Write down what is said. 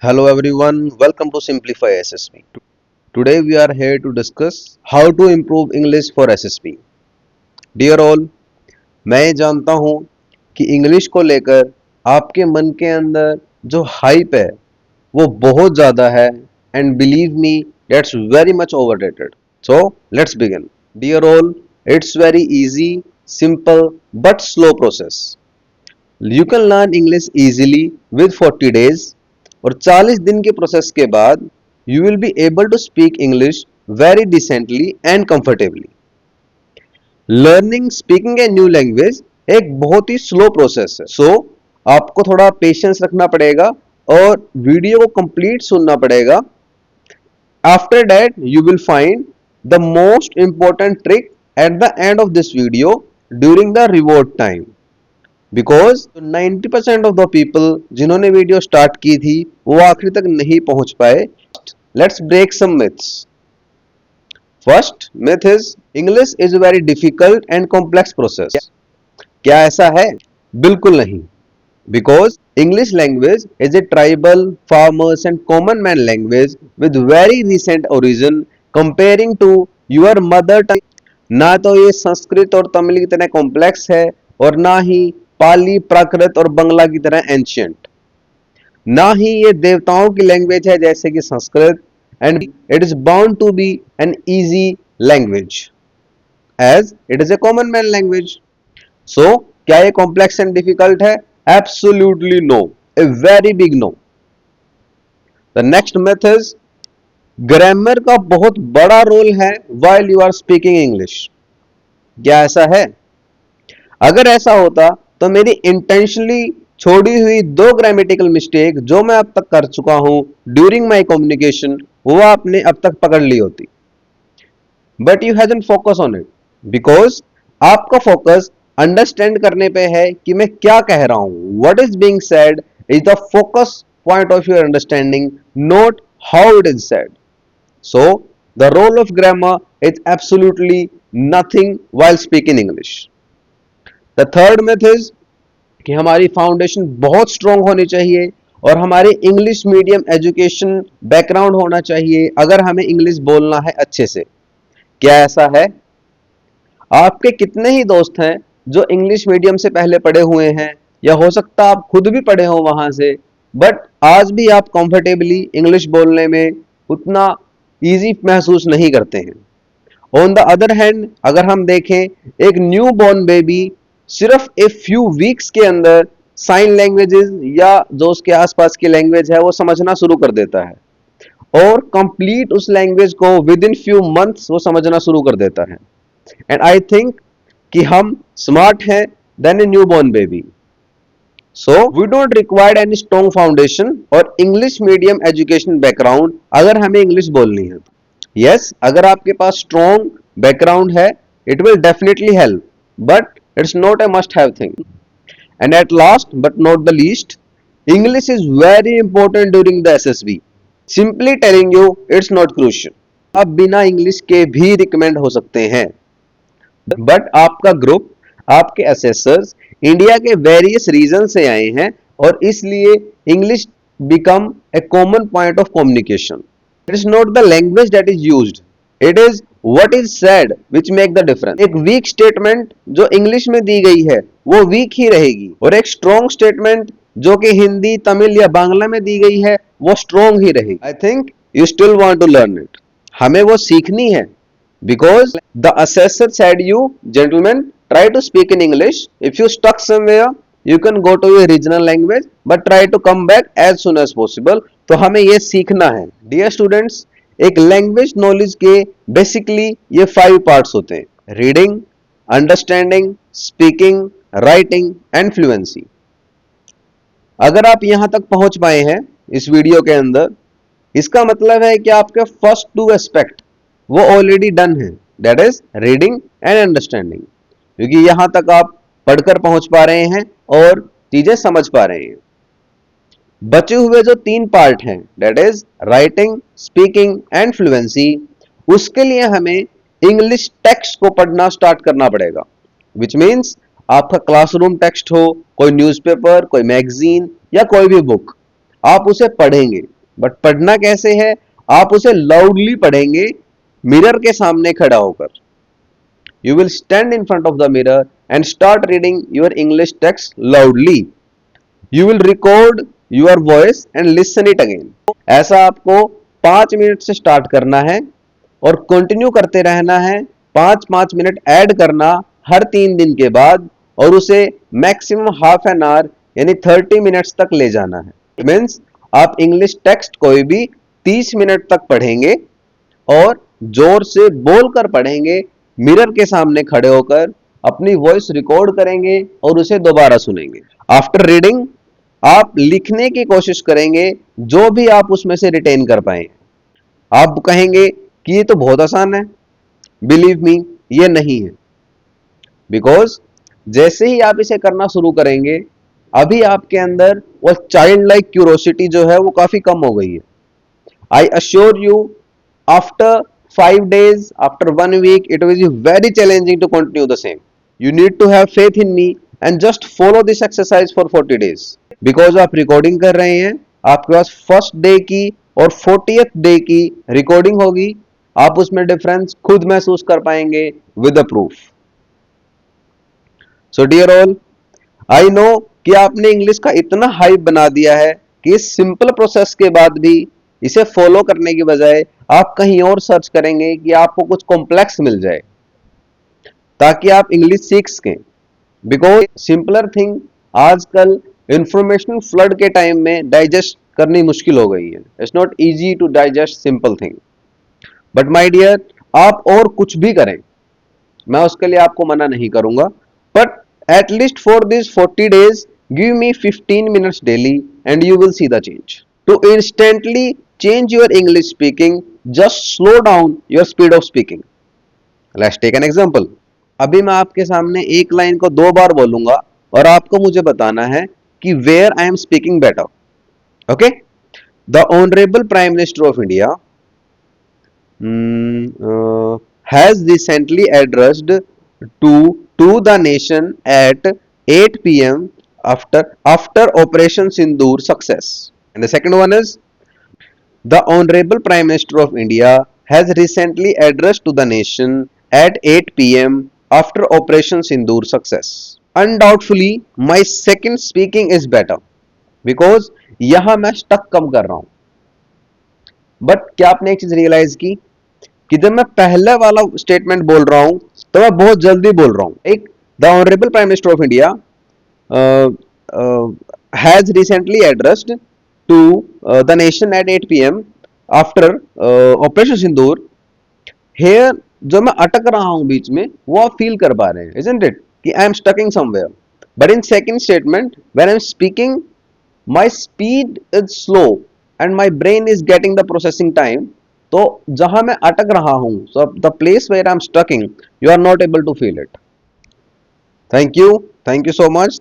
Hello everyone, welcome to Simplify SSB. Today we are here to discuss how to improve English for SSB. Dear all, मैं ये जानता हूँ कि English को लेकर आपके मन के अंदर जो हाइप है वो बहुत ज़्यादा है and believe me that's very much overrated. So let's begin. Dear all, it's very easy, simple but slow process. You can learn English easily with 40 days और 40 दिन के प्रोसेस के बाद you will be able to speak English very decently and comfortably. Learning speaking a new language एक बहुत ही slow process है. सो आपको थोड़ा पेशेंस रखना पड़ेगा और वीडियो को कंप्लीट सुनना पड़ेगा. After that you will find the most important trick at the end of this video during the reward time. Because 90% of the people जिन्होंने वीडियो स्टार्ट की थी वो आखिरी तक नहीं पहुंच पाए. Let's break some myths. First myth is English is a very difficult and complex process. क्या ऐसा है? बिल्कुल नहीं. Because English language is a tribal, farmers and common man language with very recent origin comparing to your mother tongue. ना तो ये संस्कृत और तमिल की तरह कॉम्प्लेक्स है और ना ही पाली, प्राकृत और बंगला की तरह एंशियंट. ना ही ये देवताओं की लैंग्वेज है जैसे कि Sanskrit. And it is bound to be an easy language as it is a common man language. So क्या ये complex and difficult है? Absolutely no, a very big no. The next myth is grammar का बहुत बड़ा role है while you are speaking English. क्या ऐसा है? अगर ऐसा होता तो मेरी इंटेंशनली छोड़ी हुई 2 ग्रामेटिकल मिस्टेक जो मैं अब तक कर चुका हूं ड्यूरिंग माई कम्युनिकेशन वो आपने अब तक पकड़ ली होती. But you hasn't focus on it because आपका फोकस अंडरस्टैंड करने पे है कि मैं क्या कह रहा हूं. What is being said is the focus point of your understanding, not how it is said. So the role of grammar is absolutely nothing while speaking English. The third myth is कि हमारी foundation बहुत strong होनी चाहिए और हमारे English medium education background होना चाहिए अगर हमें इंग्लिश बोलना है अच्छे से. क्या ऐसा है? आपके कितने ही दोस्त हैं जो इंग्लिश मीडियम से पहले पढ़े हुए हैं या हो सकता आप खुद भी पढ़े हो वहां से, बट आज भी आप कंफर्टेबली इंग्लिश बोलने में उतना इजी महसूस नहीं करते हैं. ऑन द अदर हैंड अगर हम देखें एक न्यू बॉर्न बेबी सिर्फ ए फ्यू वीक्स के अंदर साइन लैंग्वेजेस या जो उसके आसपास की लैंग्वेज है वो समझना शुरू कर देता है और कंप्लीट उस लैंग्वेज को विद इन फ्यू मंथ्स वो समझना शुरू कर देता है. एंड आई थिंक कि हम स्मार्ट हैं then a new born baby. So we don't require any strong foundation और इंग्लिश मीडियम एजुकेशन बैकग्राउंड अगर हमें इंग्लिश बोलनी है. यस, अगर आपके पास स्ट्रॉन्ग बैकग्राउंड है it will definitely help, but it's not a must have thing. And at last but not the least, English is very important during the SSB. Simply telling you it's not crucial. आप बिना English के भी recommend हो सकते हैं, but आपका group, आपके assessors India के वेरियस रीजन से आए हैं और इसलिए English become a common point of communication. It is not the language that is used, it is what is said which make the difference. एक weak statement जो English में दी गई है वो weak ही रहेगी और एक strong statement जो कि हिंदी, तमिल या बांग्ला में दी गई है वो strong ही रहेगी. I think you still want to learn it. हमें वो सीखनी है because the assessor said you gentlemen try to speak in English. If you stuck somewhere you can go to your regional language but try to come back as soon as possible. तो हमें ये सीखना है. Dear students, एक language knowledge के basically ये 5 parts होते हैं: reading, understanding, speaking, writing and fluency. अगर आप यहां तक पहुंच पाए हैं इस वीडियो के अंदर, इसका मतलब है कि आपके फर्स्ट 2 एस्पेक्ट वो ऑलरेडी डन है, that is reading and understanding, क्योंकि यहां तक आप पढ़कर पहुंच पा रहे हैं और चीजें समझ पा रहे हैं. बचे हुए जो 3 पार्ट हैं that is writing, speaking and fluency, उसके लिए हमें इंग्लिश टेक्स्ट को पढ़ना स्टार्ट करना पड़ेगा. विच मीन्स आपका क्लासरूम टेक्स्ट हो, कोई न्यूज़पेपर, कोई मैगजीन या कोई भी बुक, आप उसे पढ़ेंगे, बट पढ़ना कैसे है? आप उसे लाउडली पढ़ेंगे, मिरर के सामने खड़ा होकर। You will stand in front of the mirror and start reading your English text loudly. You will record your voice and listen it again. ऐसा आपको 5 मिनट से स्टार्ट करना है और कंटिन्यू करते रहना है, 5-5 मिनट ऐड करना हर 3 दिन के बाद, और उसे मैक्सिमम हाफ एन आवर यानी 30 मिनट्स तक ले जाना है। मीन्स आप इंग्लिश टेक्स्ट कोई भी 30 मिनट तक पढ़ेंगे और जोर से बोलकर पढ़ेंगे, मिरर के सामने खड़े होकर अपनी वॉइस रिकॉर्ड करेंगे और उसे दोबारा सुनेंगे। आफ्टर रीडिंग आप लिखने की कोशिश करेंगे जो भी आप उसमें से रिटेन कर पाए। आप कहेंगे कि ये तो बहुत आसान है, बिलीव मी ये नहीं है, बिकॉज जैसे ही आप इसे करना शुरू करेंगे अभी आपके अंदर वो चाइल्ड लाइक क्यूरोसिटी जो है वो काफी कम हो गई है। I assure you, after 5 days, after 1 week, it will be very challenging to continue the same. You need to have faith in me and just follow this exercise for 40 days. Because आप recording कर रहे हैं, आपके पास first day की और 40th day की recording होगी, आप उसमें डिफरेंस खुद महसूस कर पाएंगे with the proof. So dear all, I know कि आपने इंग्लिश का इतना हाइप बना दिया है कि इस सिंपल प्रोसेस के बाद भी इसे फॉलो करने की बजाय आप कहीं और सर्च करेंगे कि आपको कुछ कॉम्प्लेक्स मिल जाए ताकि आप इंग्लिश सीख सकें। बिकॉज सिंपलर थिंग आजकल इंफॉर्मेशन फ्लड के टाइम में डाइजेस्ट करनी मुश्किल हो गई है। It's not easy to digest simple thing. But my dear, आप और कुछ भी करें, मैं उसके लिए आपको मना नहीं करूंगा, but at least for these 40 days give me 15 minutes daily and you will see the change. To instantly change your English speaking, just slow down your speed of speaking. Let's take an example. अभी मैं आपके सामने एक line को 2 बार बोलूंगा और आपको मुझे बताना है कि where I am speaking better. Okay? The Honorable Prime Minister of India has recently addressed to the nation at 8 p.m. after Operation Sindoor success. And the second one is the Honorable Prime Minister of India has recently addressed to the nation at 8 p.m. after Operation Sindoor success. Undoubtedly, my second speaking is better because यहां मैं stuck कम कर रहा हूं। But क्या आपने एक चीज realise की कि जब मैं पहले वाला स्टेटमेंट बोल रहा हूं तो मैं बहुत जल्दी बोल रहा हूं। एक the honourable prime minister of India has recently addressed to the nation at 8 p.m. After operation Sindoor. Here जो मैं अटक रहा हूं बीच में वो आप फील कर पा रहे हैं, isn't it? कि I am stucking somewhere. But in second statement when I am speaking my speed is slow and my brain is getting the processing time. तो जहां मैं अटक रहा हूं, so the place where I'm stucking, you are not able to feel it. Thank you so much.